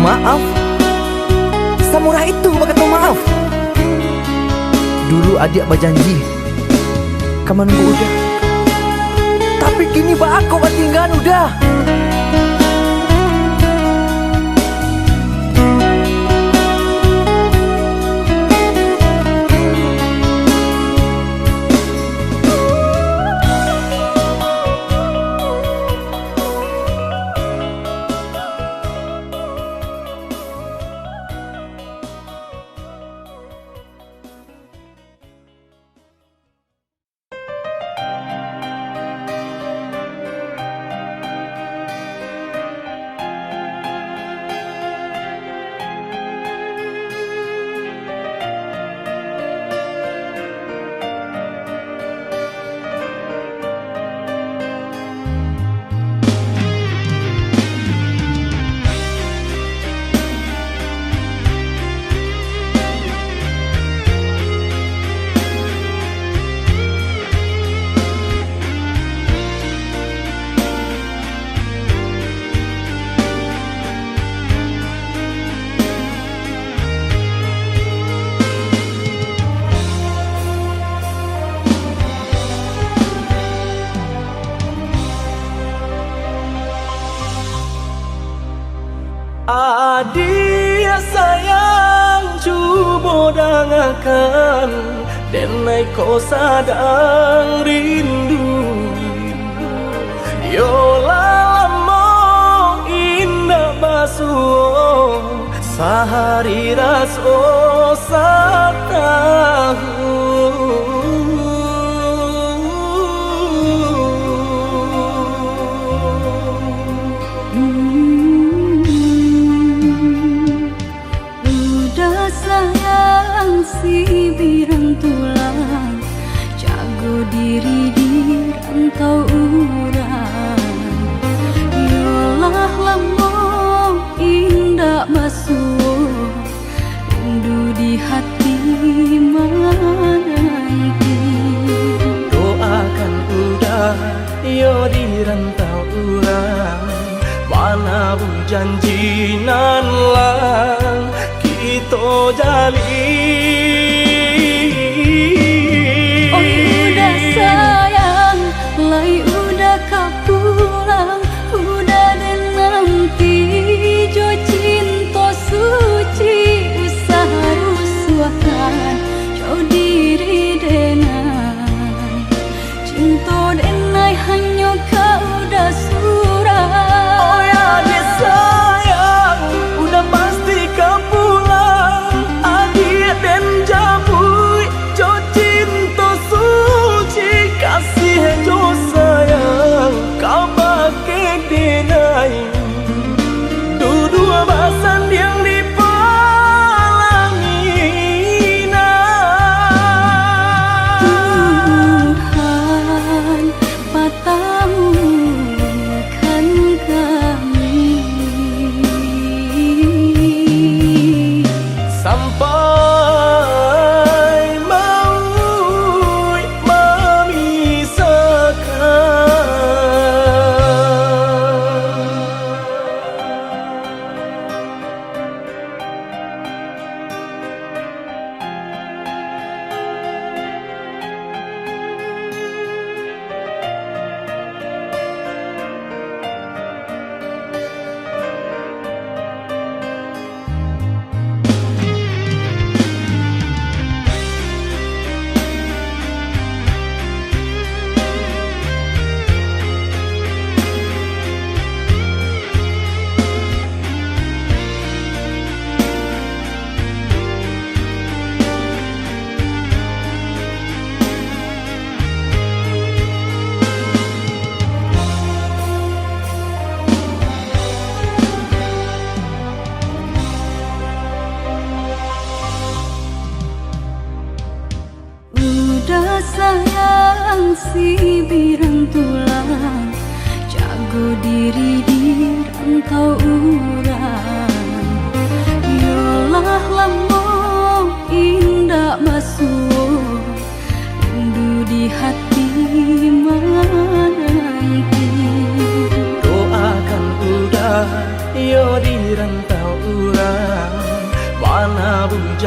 Maaf, samurah itu bakal maaf. Dulu adik berjanji kamu nunggu udah, tapi kini aku tinggal udah. Adia sayang cuba dengarkan, denai kau sadang rindu. Yola lama indah basuh, sehari raso satahu. Si birang tulang jago diri di rantau urang. Yolah lamo indah basuh, rindu di hati menanti. Doakan udah yo di rantau urang, mana bu janji nan lang kita jalin. Oh udah sayang, lai udah kau pulang, udah dan nanti jo cinta suci usaha rusuhkan jo diri denai. Cinta denai hanya kau udah surah. Oh ya dia sayang, udah pasti kau pulang. Adik dan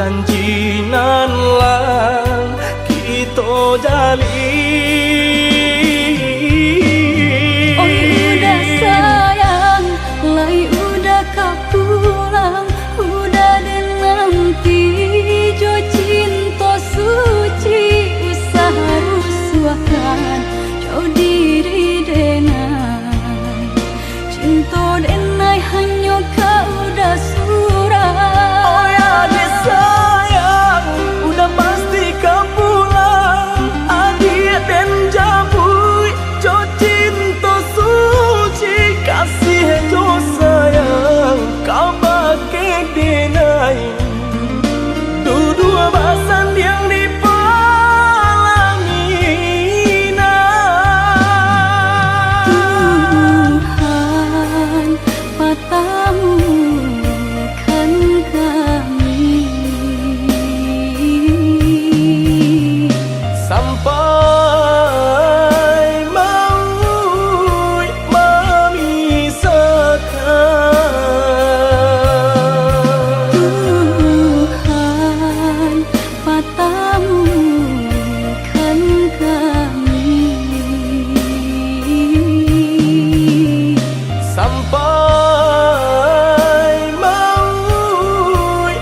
janji nan lang kita jalin. Oi udah sayang, lai udah kau pulang, udah dan nanti jo cinta suci usaha rusuhkan jauh diri denai cinta denai hanya kau udah surah. Oh ya dek sayang, udah pasti kau pulang. Adik dan jabui jo cinta suci kasih jo sayang kau pakai denai. Dua bahasan yang dipalangina. Tuhan patamu kan kami sampai maut memisahkan. Tuhan patamu kan kami Sampai maut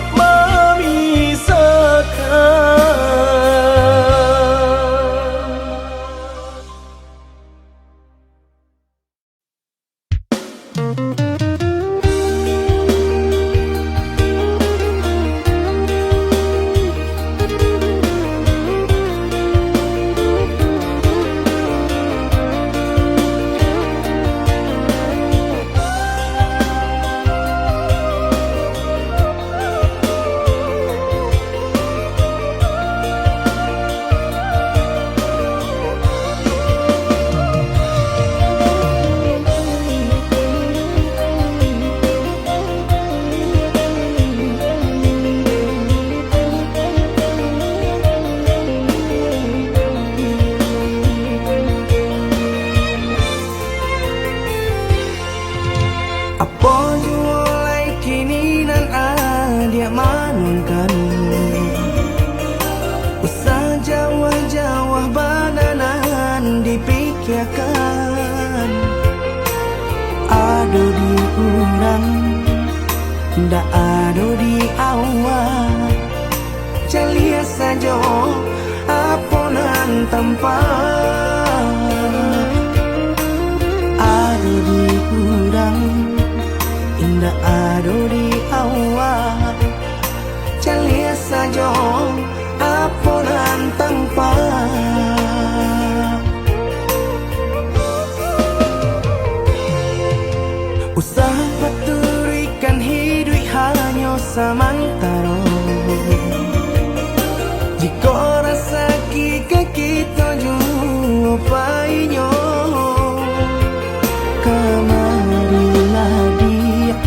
apa jualai kini nan adia manunkan. Usah jawah-jawah bananan dipikirkan. Ado di urang, ndak ado di awak. Celia saja aponan tempat. Ado di urang, indah ado di awak. Celia saja aponan tempat. Usaha paturikan hidup hanya samantara. Jika rasa kita jumpai kemarilah dia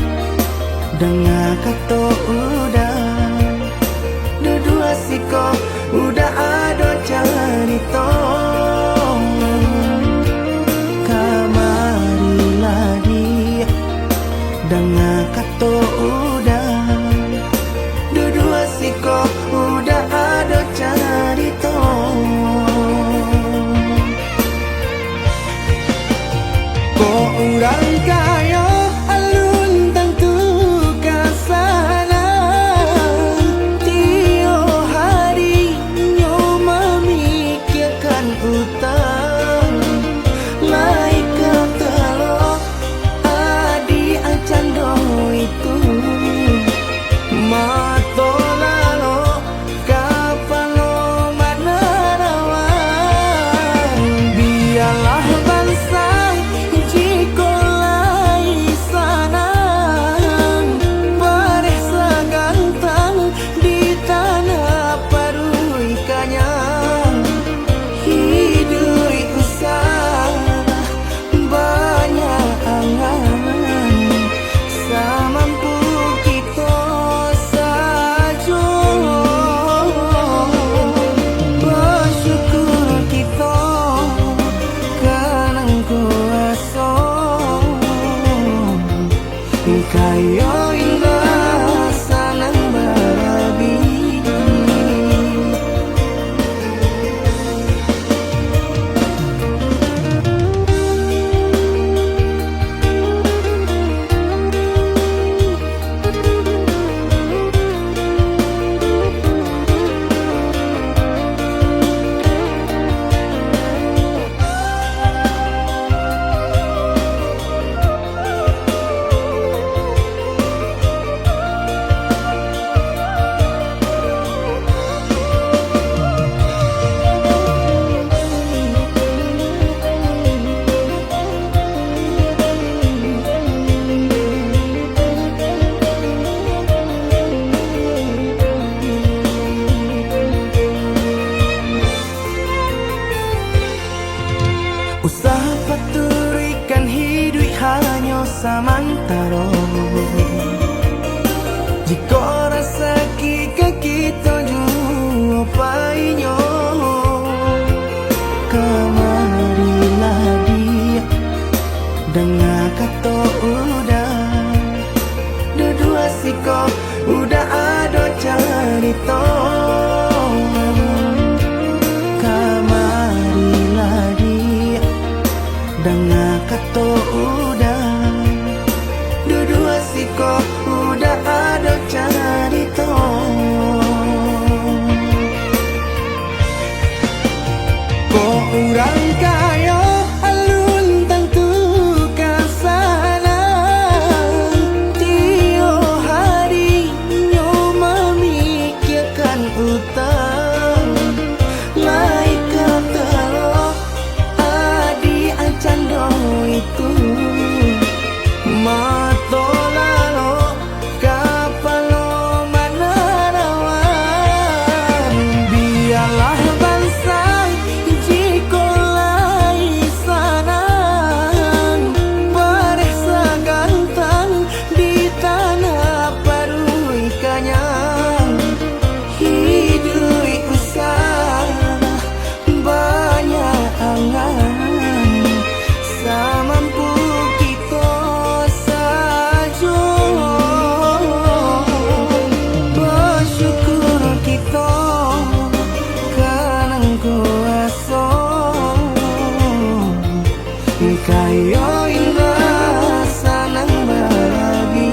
dengan kata udah dua siko udah ada cerita. Kemarilah dia dengan kata udah dua siko udah ada cerita. Kok orang kaya alun tentu kasana. Tiap hari nyo memikirkan utang. Lai ketelo adi acan do itu. Mato lalo kapalo manarawan. Biarlah bangsa jika lai sanang paresa gantang di tanah parui kanyang. Hidup usah banyak angan samampu kita saja. Bersyukur kita kanang kuasa kaya indah sanang barabi. paturikan hidup hanya samantara. Jika rasa kita jua painyo, kamarilah dia dengar kata udah. Dua siko udah ada cerita. Kamarilah dia dengar kata udah. Dua siko udah ada cerita. Kok orang kaya alun tentu kasana. Tio hari nyo memikirkan utang. Lai kata lo adi ancando itu. Mato lalo kapalo manarawan. Biarlah bangsa jiko lai sanang. Paresa gantang di tanah parui kanyang. Hidup usah banyak angan. Samampu kita saja. Bersyukur kita kanang kuasa. Kaya indah sanang berbagi.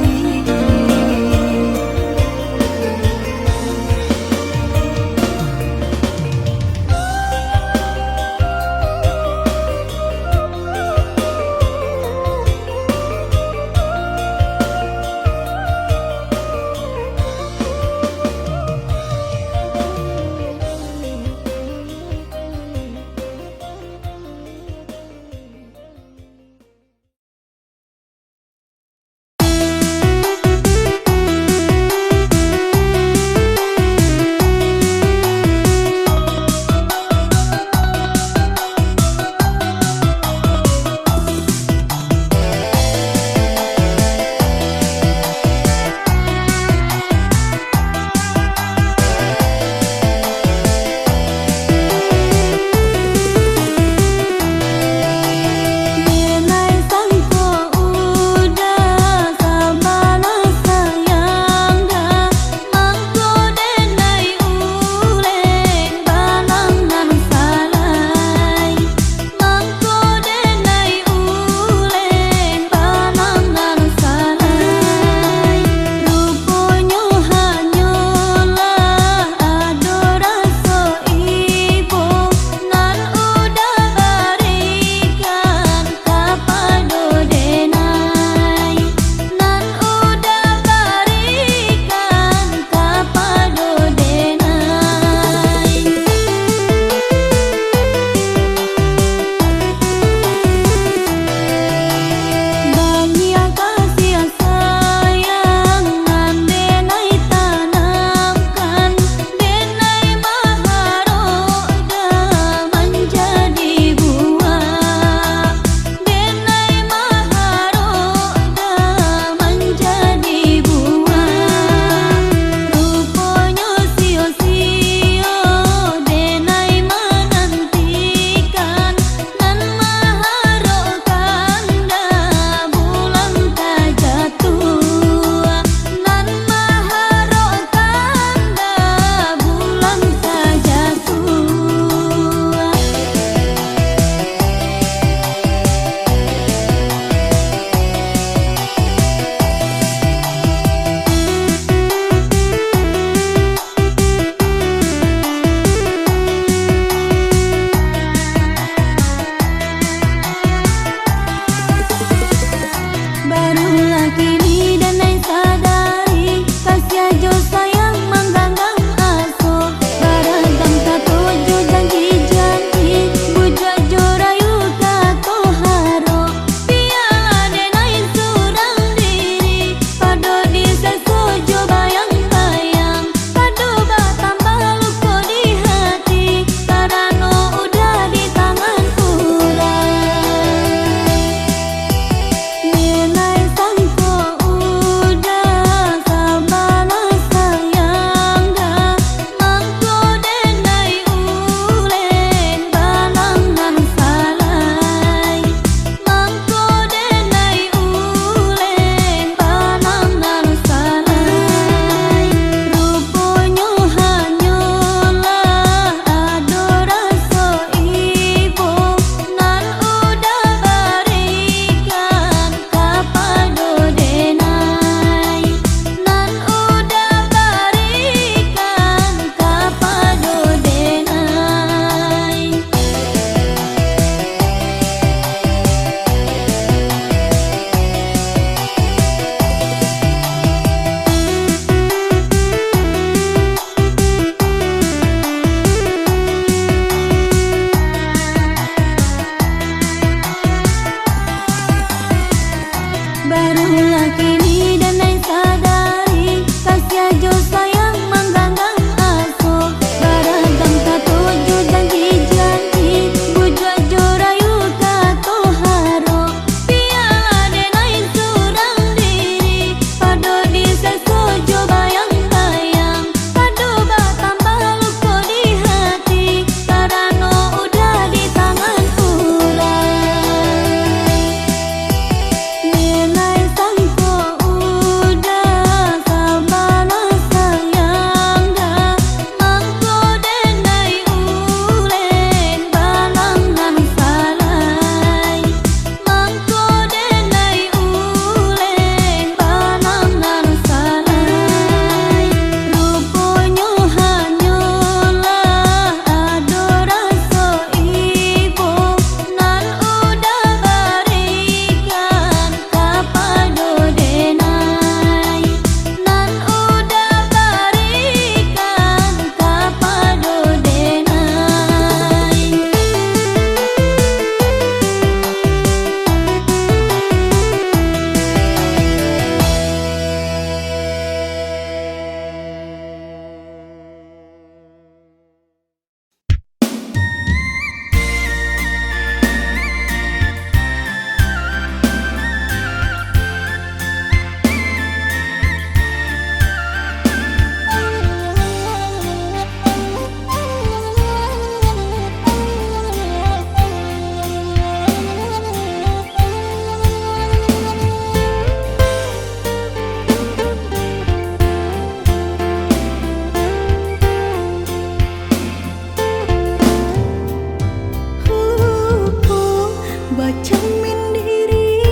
cermin diri,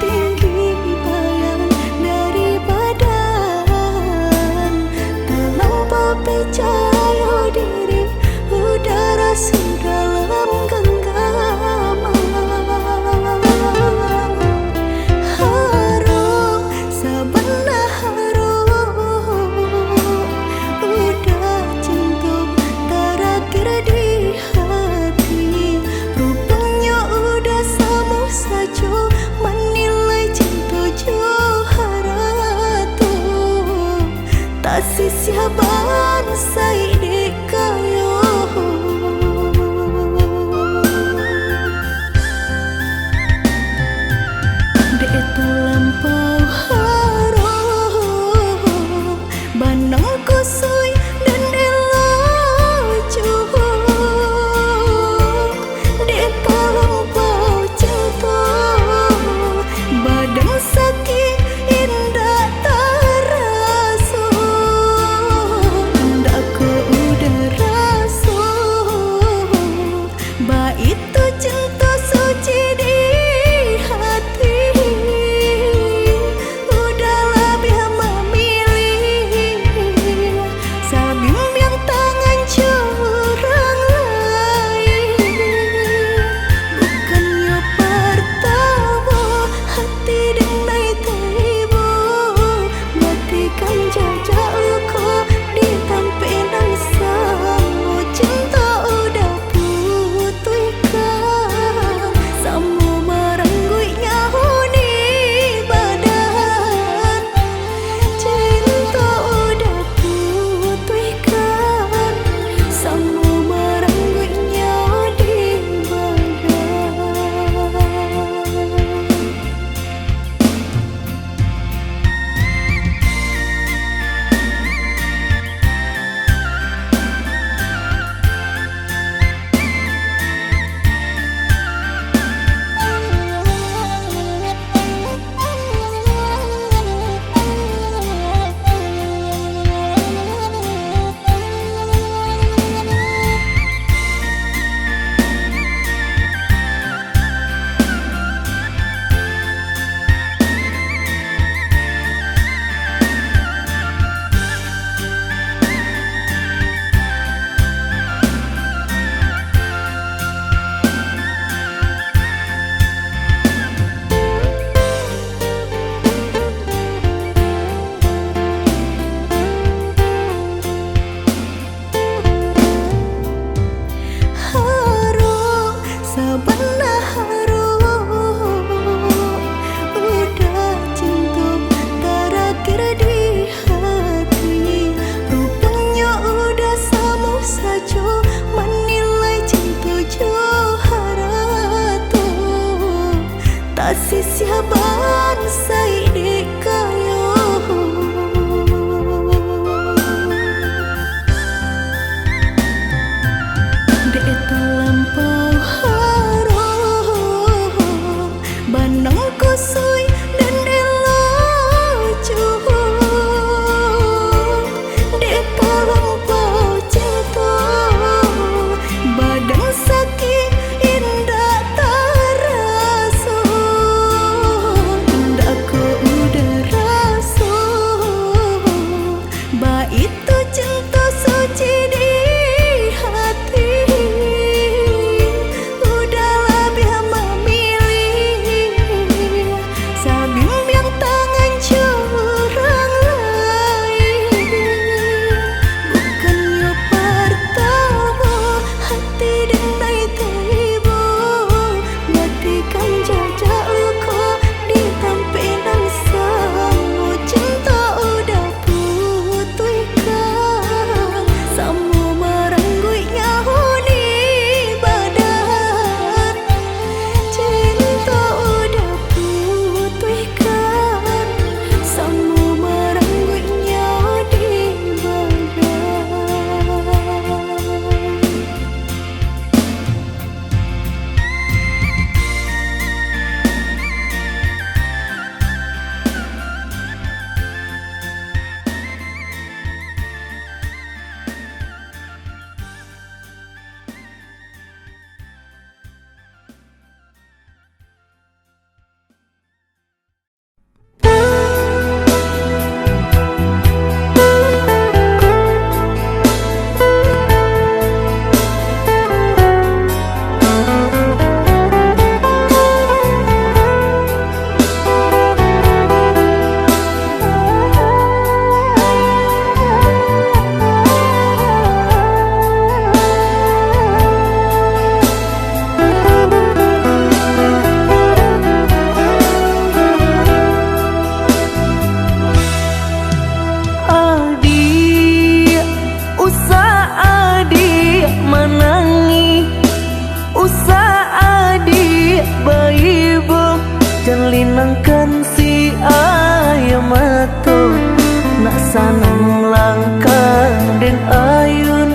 tinggi bayang dari badan, terlampau percaya diri, udara sedalam genggaman. Harum, sebelah harum, udah cinta terakhir di hati. Rupanya udah sama saja menilai cinta Joharato. Tak sisiaban saidi kayo. Dek terlampau harum, banang kusui dan elacu. Dek terlampau cinta, badan sakit indah terasa. Ndak ku udah rasa, ba itu cinta suci di hati. Udahlah biar memilih, sabimbing tangan curang lain. Bukannya pertama hati denai tiba, matikan jajak luka di tampilan sama. Cinta udah putihkan, sama merengguinya huni badan. Cinta udah putihkan, sama merengguinya di badan. Harum, sebelah harum, udah cinta terakhir di hati. Rupanya udah sama saja menilai cinta Joharato. Tak sisiaban saidi kayo. Dek terlampau harum, banang kusui dan elacu. Dek terlampau cinta, badan sakit indah terasa. Ndak ku minangkan si ayam mato nak sanang langkah den ayun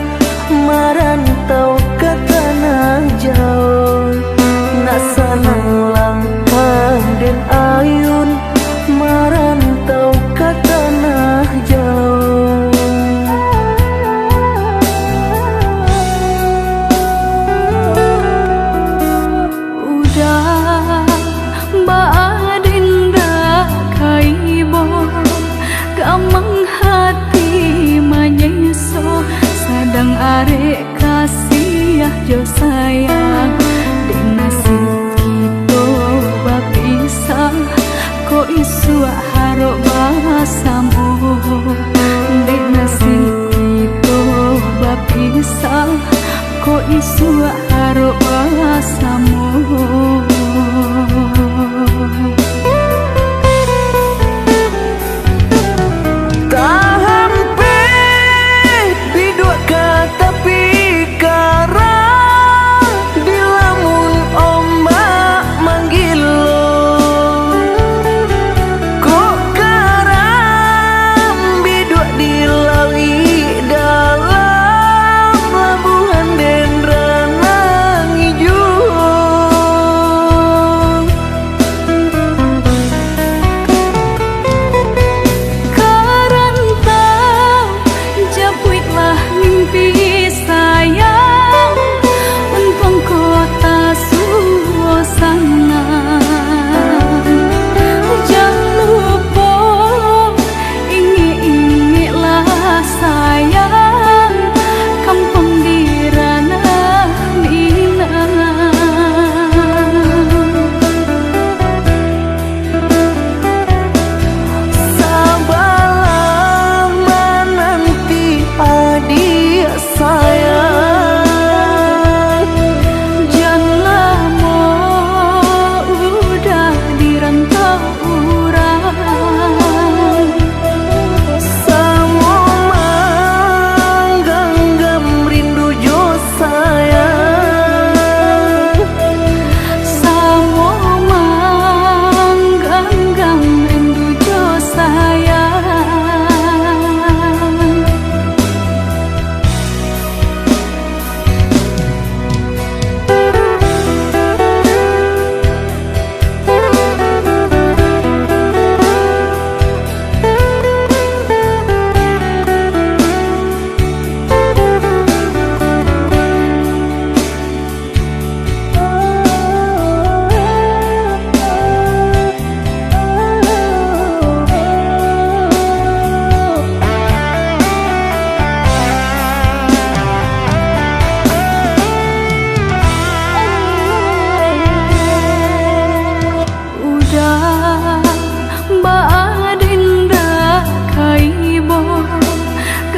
marantau ke tanah jauh nak sanang langkah den ayun marantau ke tanah jauh. Udah baadinda kaibo kamang hati manyeso sadang arek kasih jo sayang dek nasib kita bapisah ko isu harok basamu dek nasib kita bapisah ko isu harok basamu.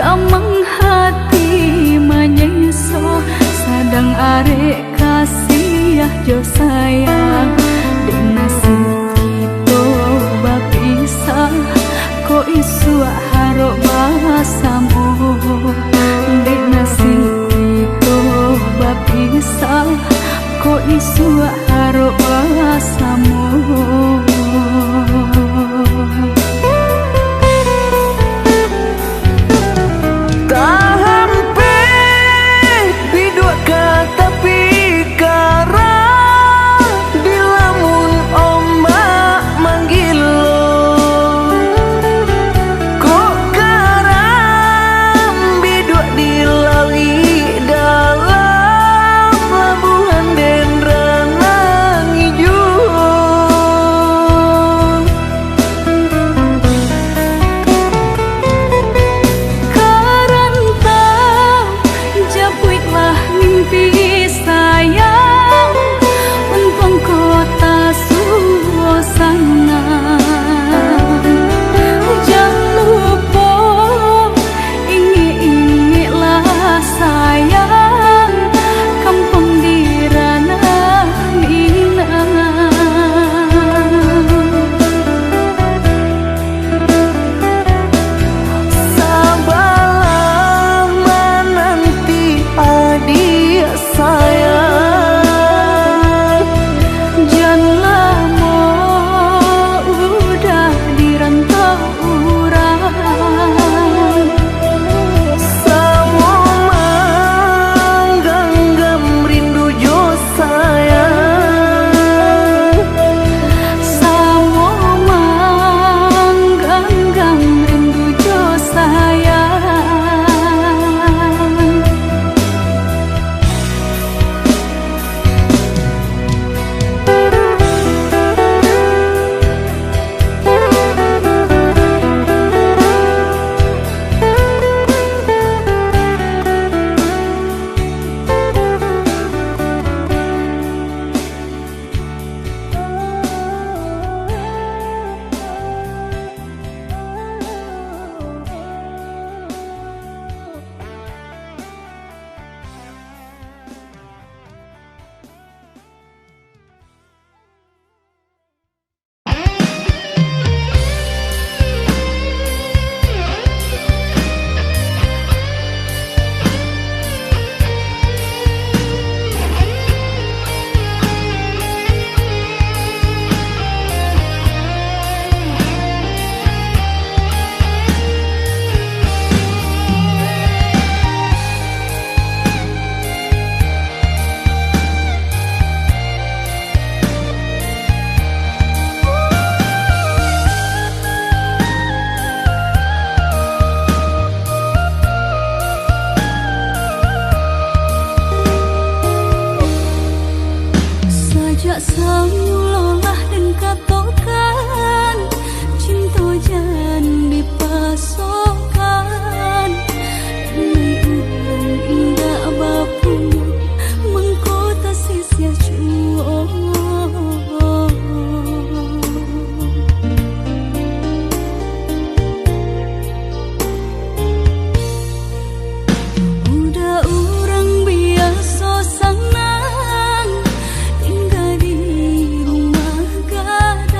Kamang hati manyeso sadang arek kasih jo sayang dek nasib kita bapisah ko isu harok basamu dek nasib kita bapisah ko isu harok basamu. gak samulolah dan katokan cinta jan dipasokan nai ulang indah bapu mengkota sisia cuo. Udah orang biasa senang tinggal di rumah gadang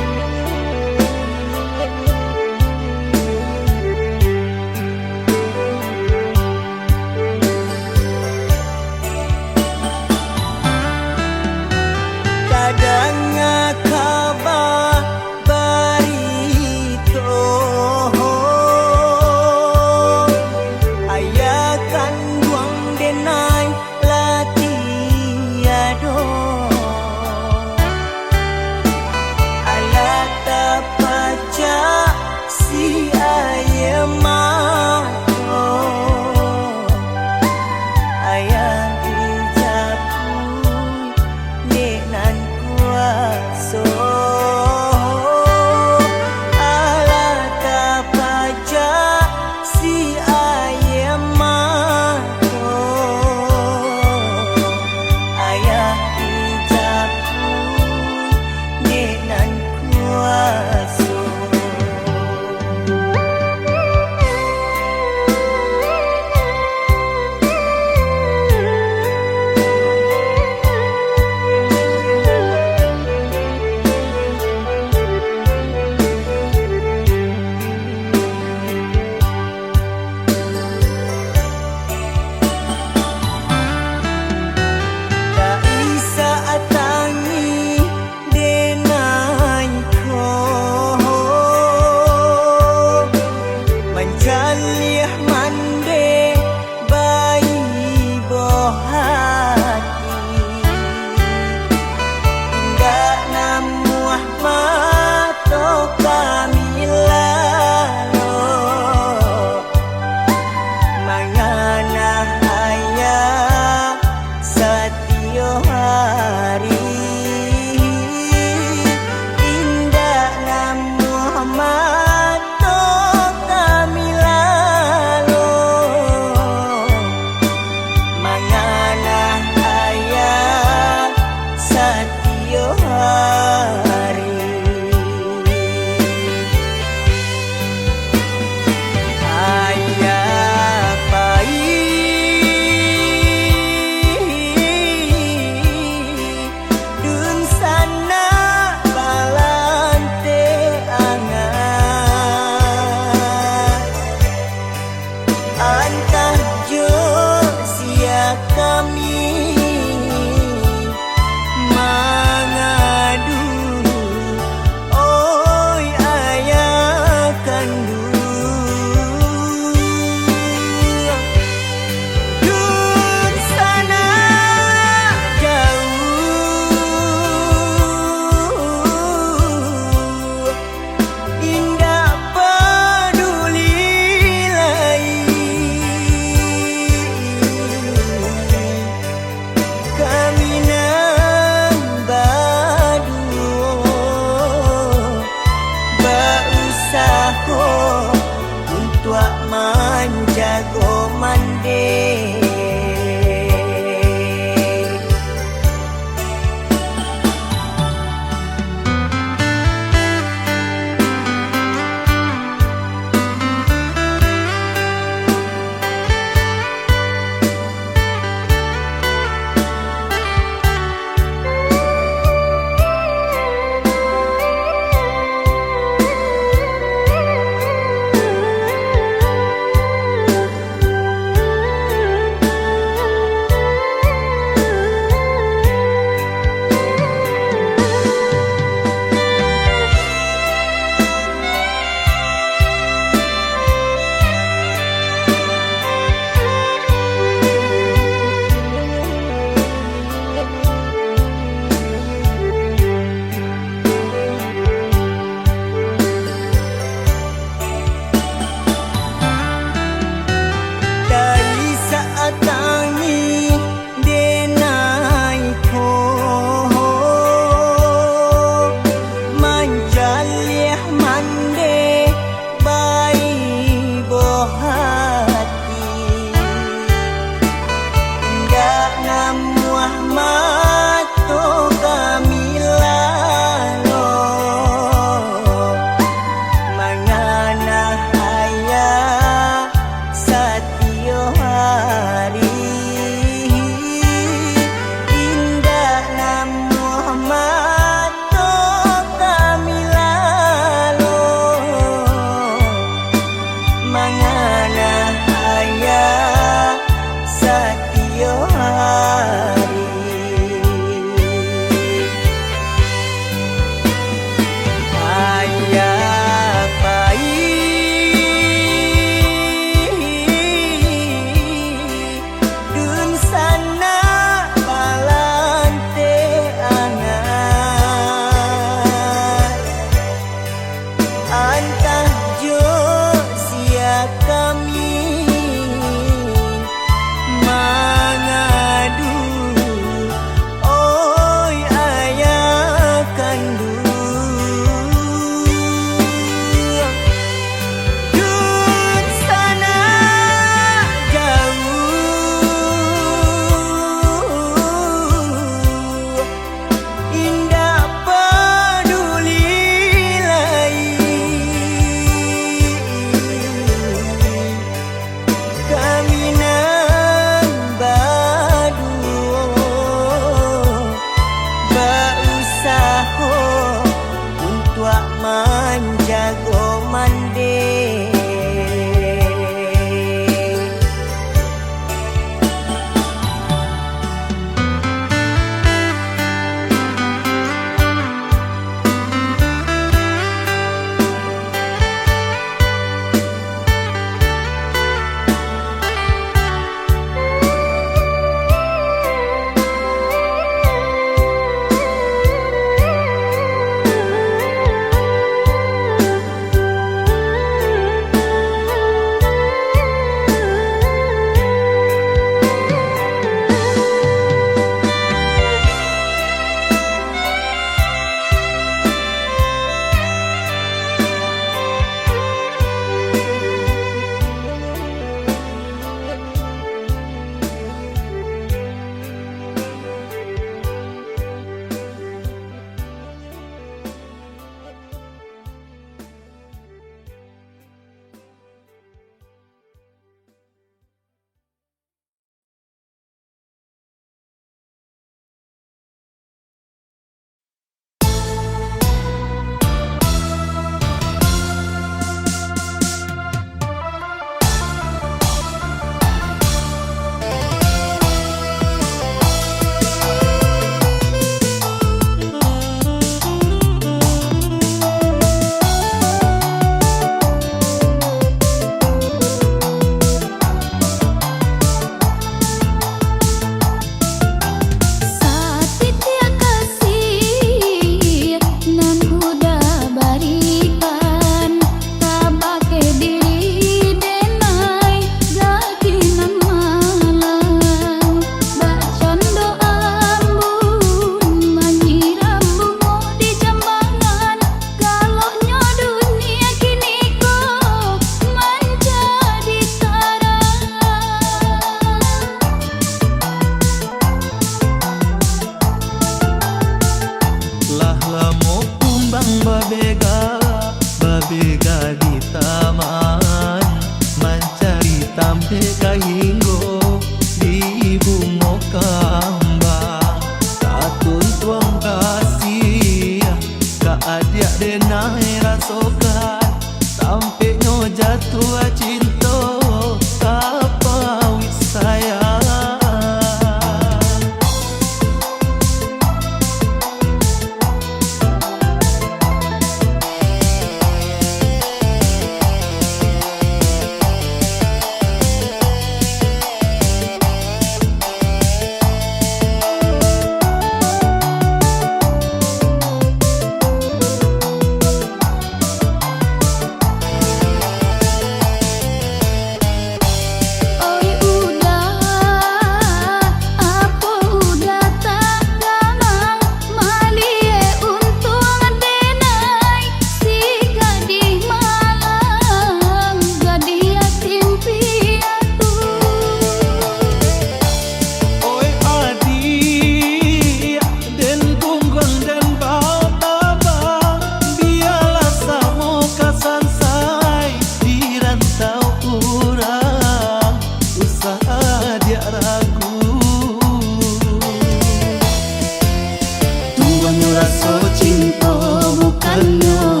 rasa cinta bukannya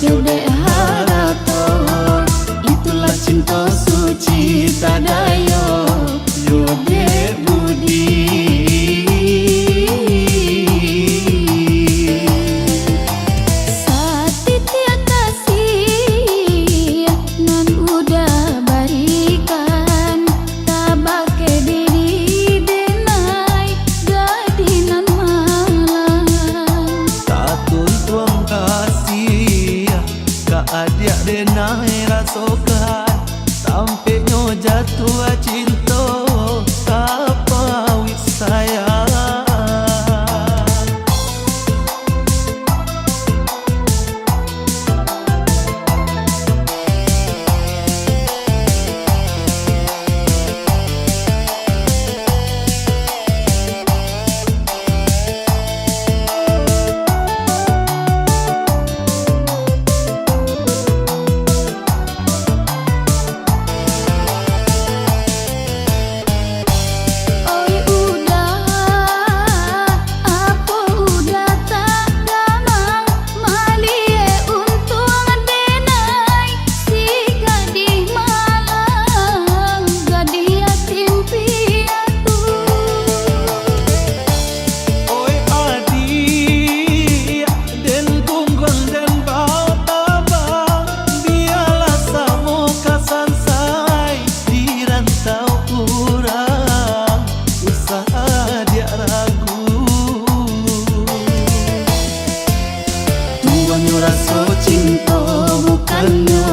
yaudah harato. Itulah cinta suci tadaya yaudah budi. Satitia kasih nan udah barikan, tabake diri denai gadinan malam. Tatun tuang kasih ka adik denai rasokan, sampai nyo jatuh cinta kapawit sayang. Oi udah, apa udah tak gamang malie untung denai si gadih malang gadih yatim piatu. Oi adik den gunggung den bau tabang, biarlah samo kasansai di rantau urang, usaha dia ragu. Tuannya rasa cinta bukannya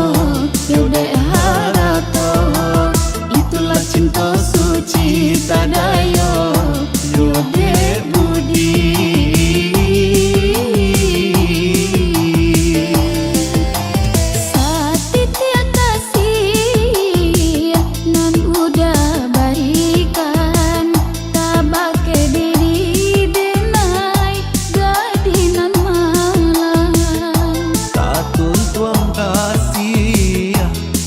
yaudah harato. Itulah cinta suci tadaya yaudah budi. Satitia kasih nan udah barikan, tabake diri denai gadinan malam. Tatun tuang kasih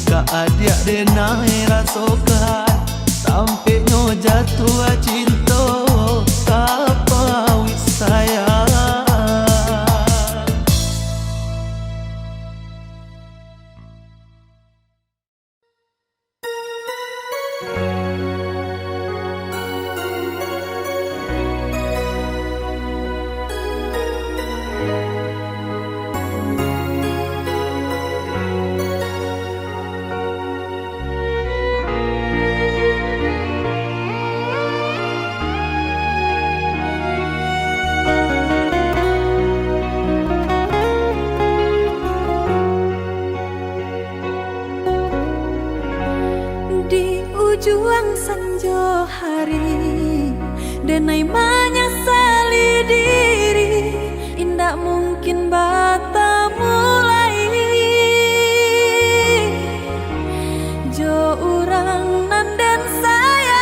ka adik denai rasokan, sampai nyo jatuh cinta kapawit sayang. Di ujung senja hari denai menyesali diri, indak mungkin bata mulai jo urang nan den sayangi,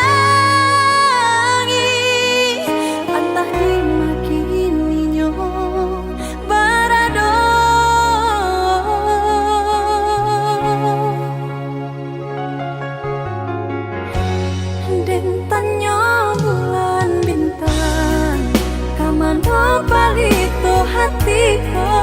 antah dimakininya barado. Den tanya bulan bintang, kamano palito hatiku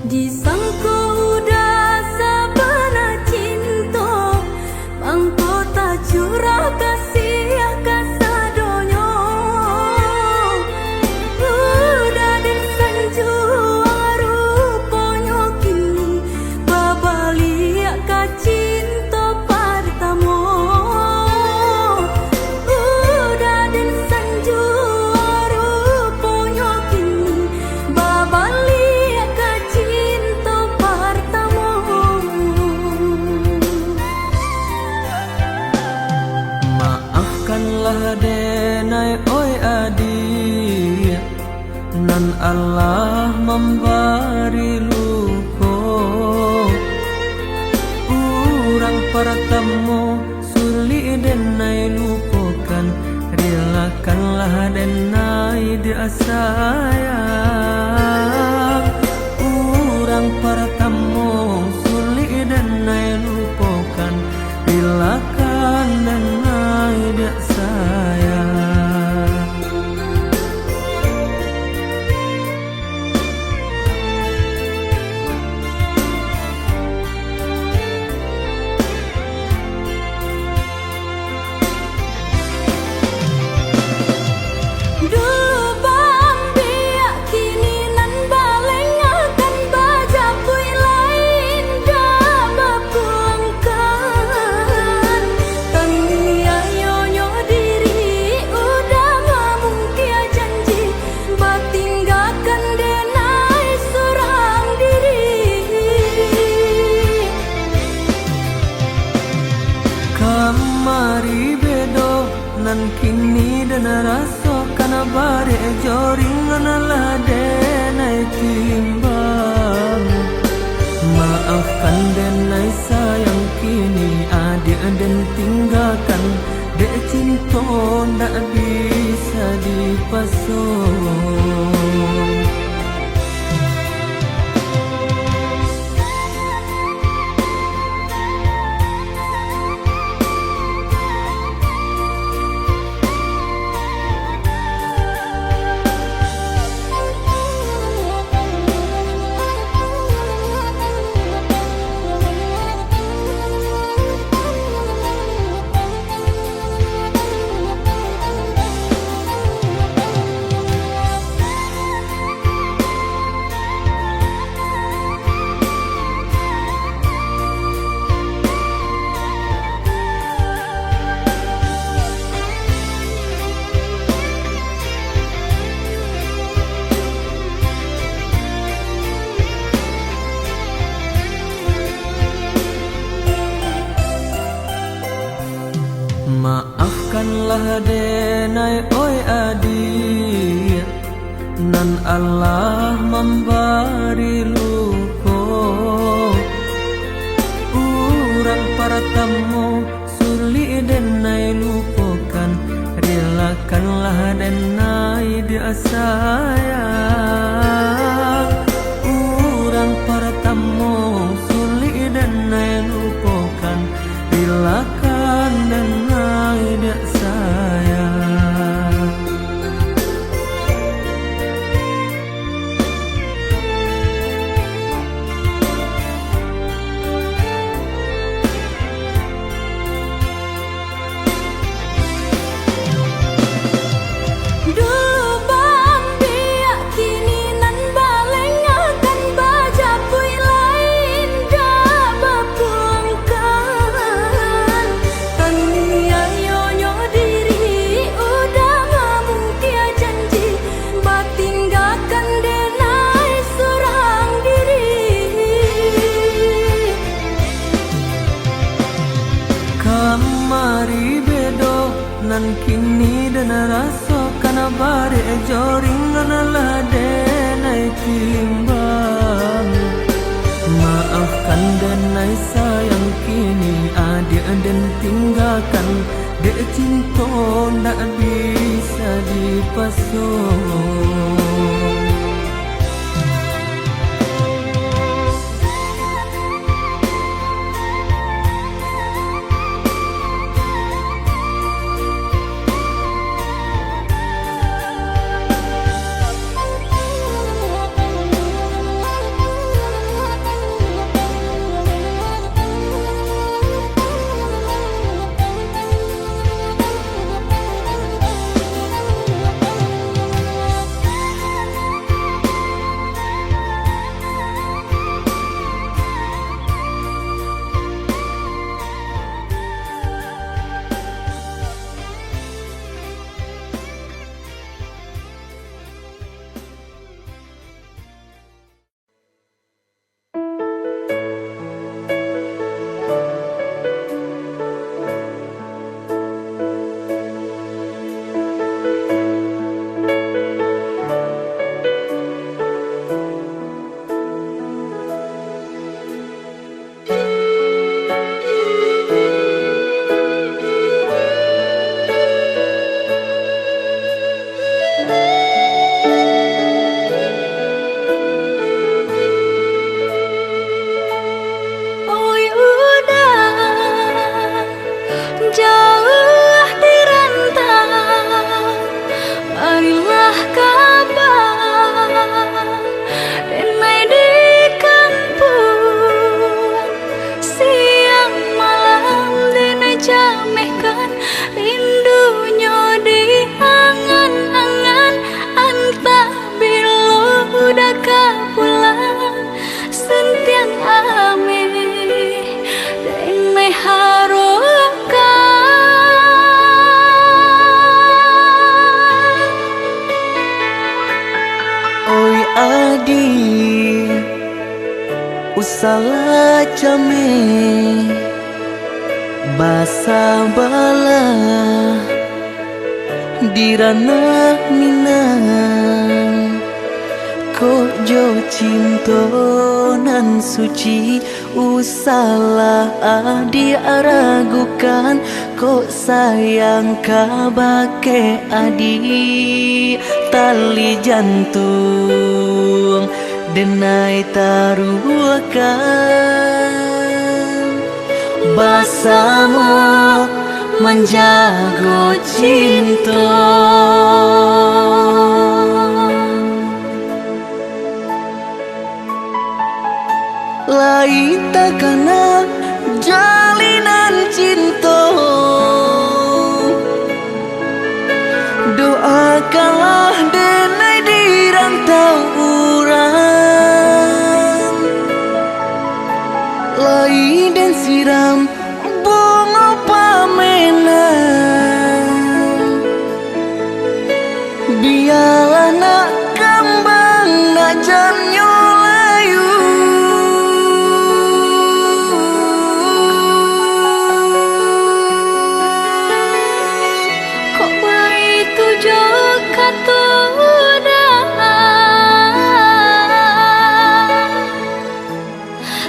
Disangko udah sabana cinta, mangko tak curah kasih kasadonyo. Udah dan sanju ruponyo kini babali ka cinta pertamo. Udah dan sanju ruponyo kini babali ka cinta pertamo. Maafkanlah denai oi adi, nan Allah memberi luko. Urang pertemu suli denai lupakan, relakanlah denai dia sayang. Urang pertemu suli denai lupakan, relakan denai dia sayang. Dulu bambiak kini nan baleng akan baja pui lain dah bapulangkan. Tania nyonyo diri udah ngomong kia janji, batinggalkan denai surang diri. Kamari bedo nan kini dan raso kana bare joring nganalah denai timbang. Maafkan denai sayang kini adik dan tinggalkan, dek cinta ndak bisa dipasung. Maafkanlah denai oi adi, nan Allah memberi luko. Urang pertemu suli denai lupakan, relakanlah denai dia sayang. Urang pertemu suli denai lupakan, relakan denai dia sayang. Dulu bambiak kini nan baleng akan baja pui lain dah bapulangkan. Tania nyonyo diri udah ngomong kia janji, batinggalkan denai surang diri. Kamari bedo nan kini dan raso kana bare joring nganalah denai timbang. Maafkan denai sayang kini adik dan tinggalkan, dek cinta ndak bisa dipasung. Usala jame basa bala dirana minang ko jo cinto nan suci usala adi aragukan ko sayang kabake adi tali jantung denai taruhkan basamu menjago cinta. Lain takana jalinan cinta, doakanlah denai di rantau urang. Lain dan siram bunga pamenang, biarlah nak kembang nak jamnya layu. Kok begitu juga tuh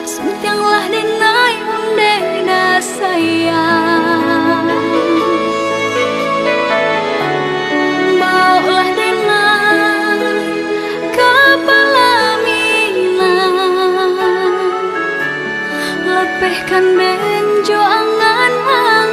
sentianglah denai undena sayang, baulah denai kepala minang, lepehkan benjo angan-angan.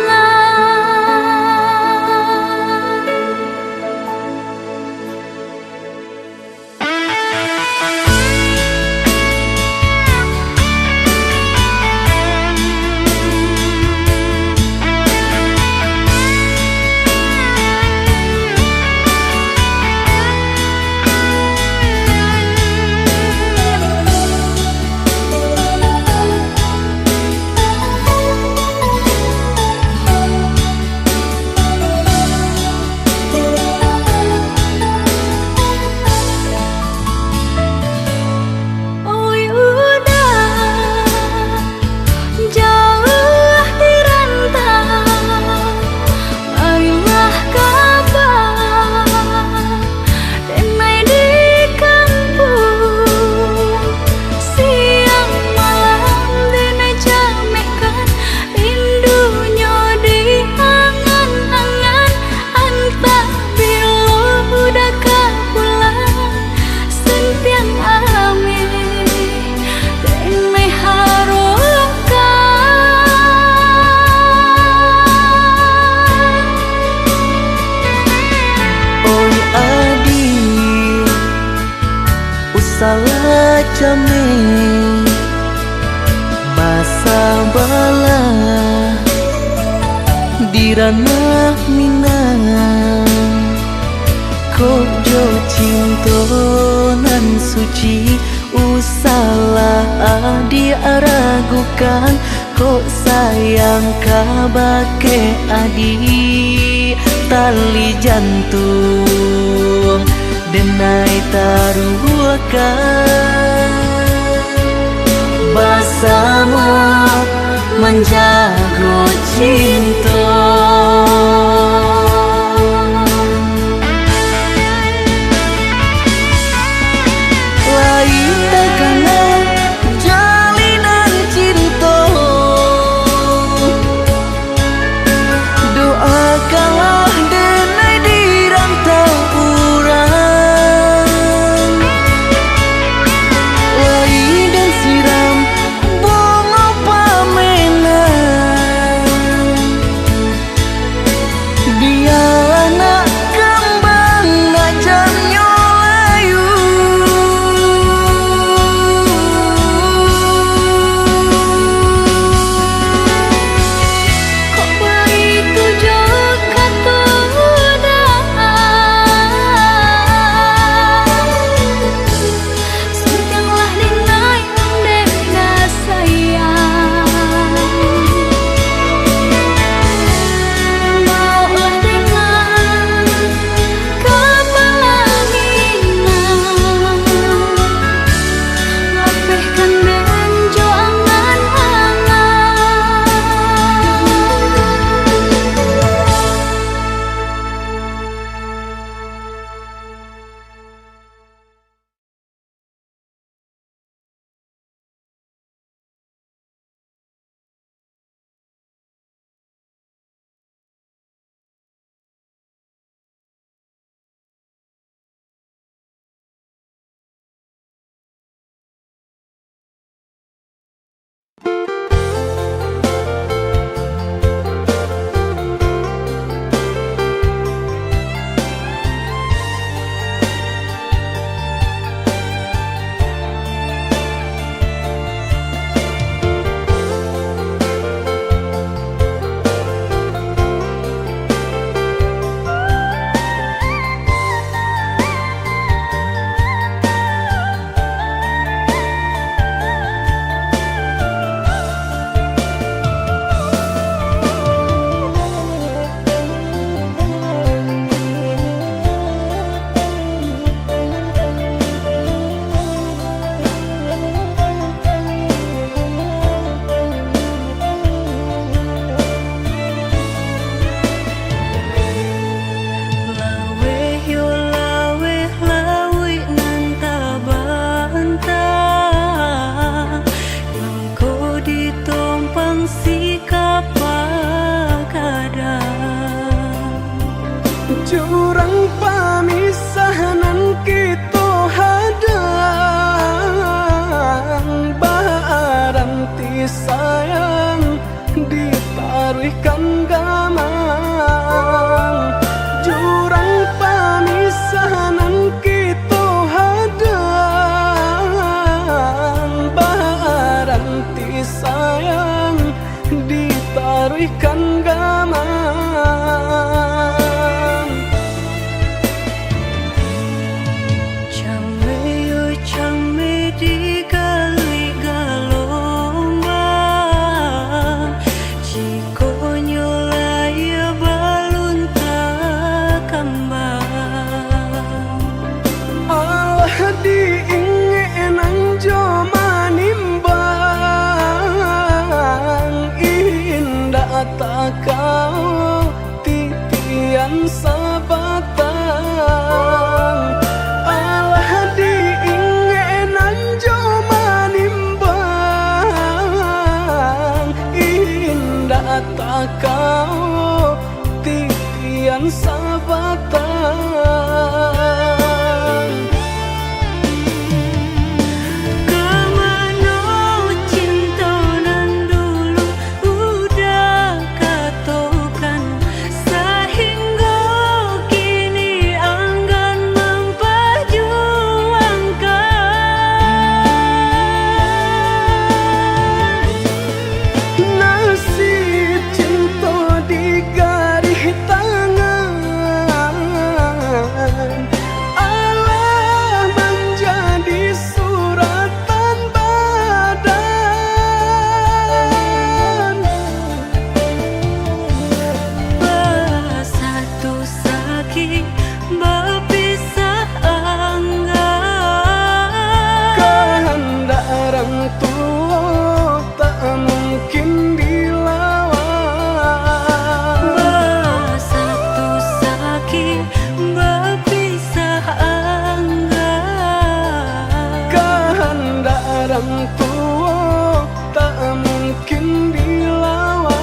Salah jame basa bala dirana minang ko jo cinto nan suci usala adi aragukan ko sayang kabake adi tali jantung denai taruhkan basamu menjago cinta. Lain takana jalinan cinta, doakanlah denai di rantau urang. Lain dan siram bunga pamenang, sayang ditaruhkan gamang jurang pamisahan kita hadang baranti sayang ditaruhkan gamang Came di kali galombang Jiko nyolaya balun tak kembang Allah diingenan joma nimbang indah tak kau titian sabatang Allah diingenan joma nimbang indah tak kau titian sabatang Kemana cinta nan dulu udah katokan Sehingga kini enggan memperjuangkan nasib cinta di garis tangan Allah menjadi suratan badan Bersatu sakit berpisah enggan kehendak orang tua tak mungkin dilawan Bersatu sakit berpisah enggan kehendak orang tua tak mungkin dilawan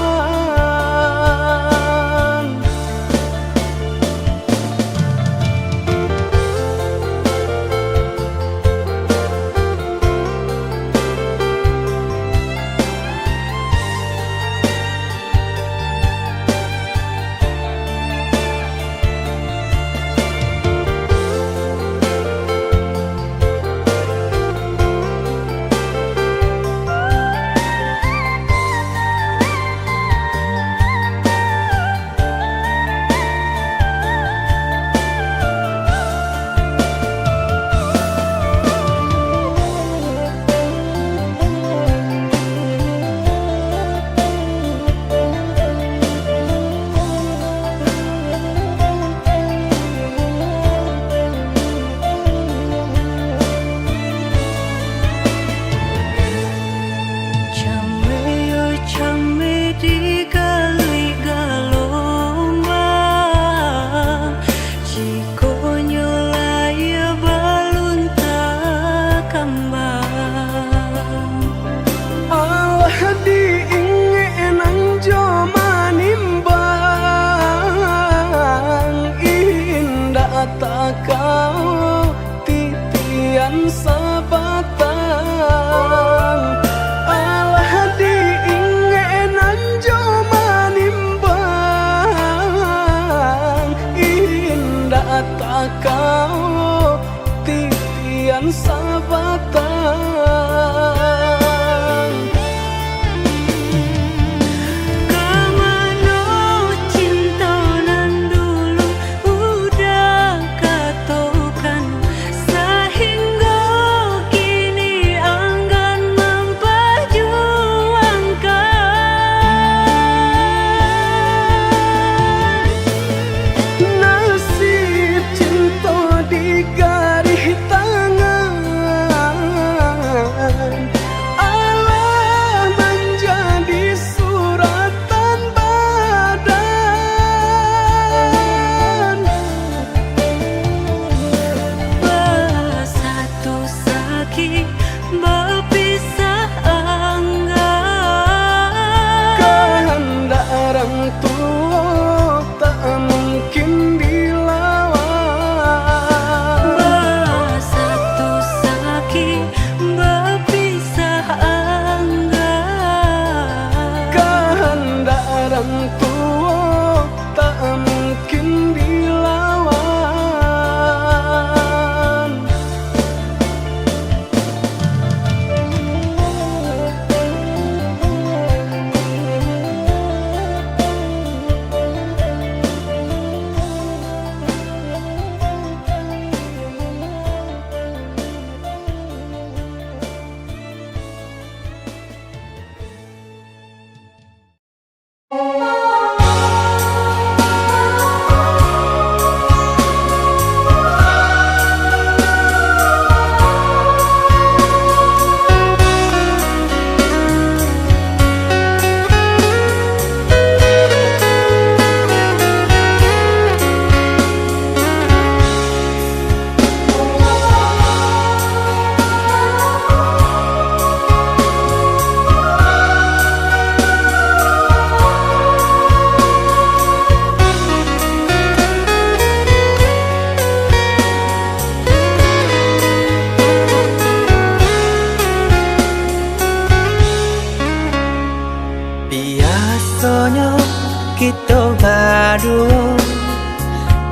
beradu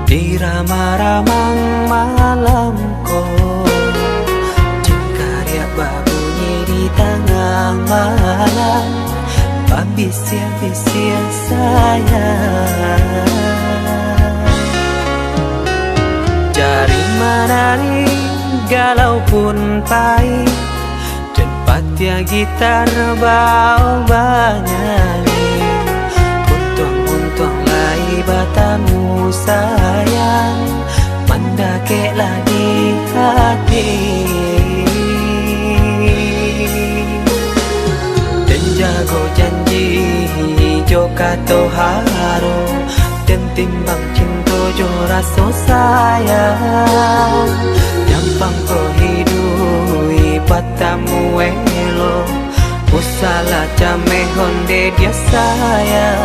di ramang-ramang malam ko. Jengkarya berbunyi di tengah malam, babisia-bisia sayang. Jari menari galau pun pahit, dan patia gitar bau bernyanyi. Untung lai batamu sayang, mendakeklah di hati. Dan jago janji joka toharo, dan timbang cinta jo rasa sayang. Gampang ko hidui patamu elo, usala jame honde dia sayang.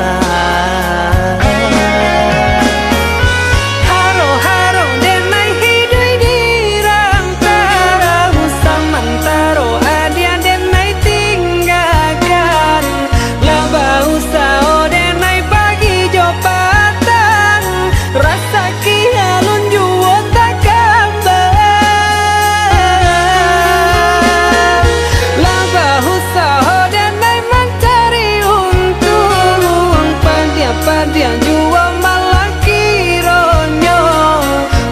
Haro-haro denai hidui di rantara, usamantaro adia denai tinggalkan. Laba usao denai pagi jo patang, rasa kialun juo tak kabar. Laba usao denai mencari untung, pandia-pandia juo malah kironyo.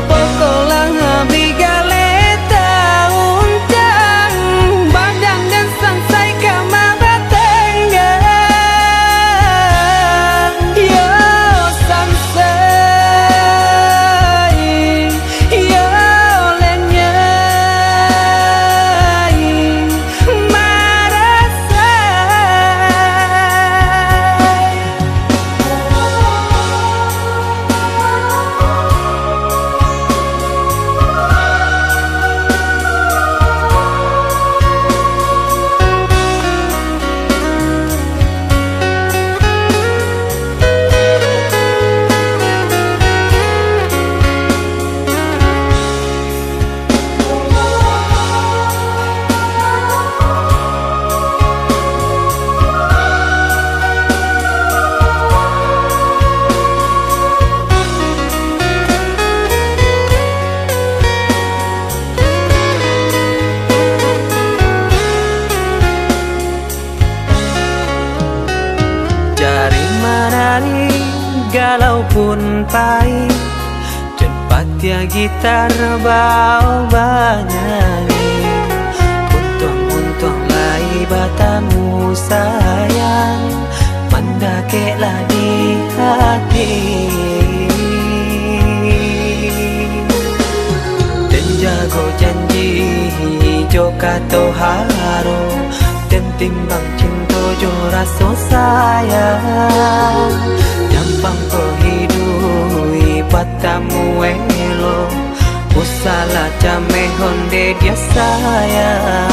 Pokolah bigaleta uncang, badan dan sansai kamar tenggang. Yo sansai, yo lenyai marasai. Jari menari galau pun pahit, dan patia gitar bau bernyanyi. Untung lai batamu sayang, mendakeklah di hati. Dan jago janji joka toharo, dan timbang cinta jo rasa sayang. Gampang ko hidui patamu elo, usala jame honde dia sayang.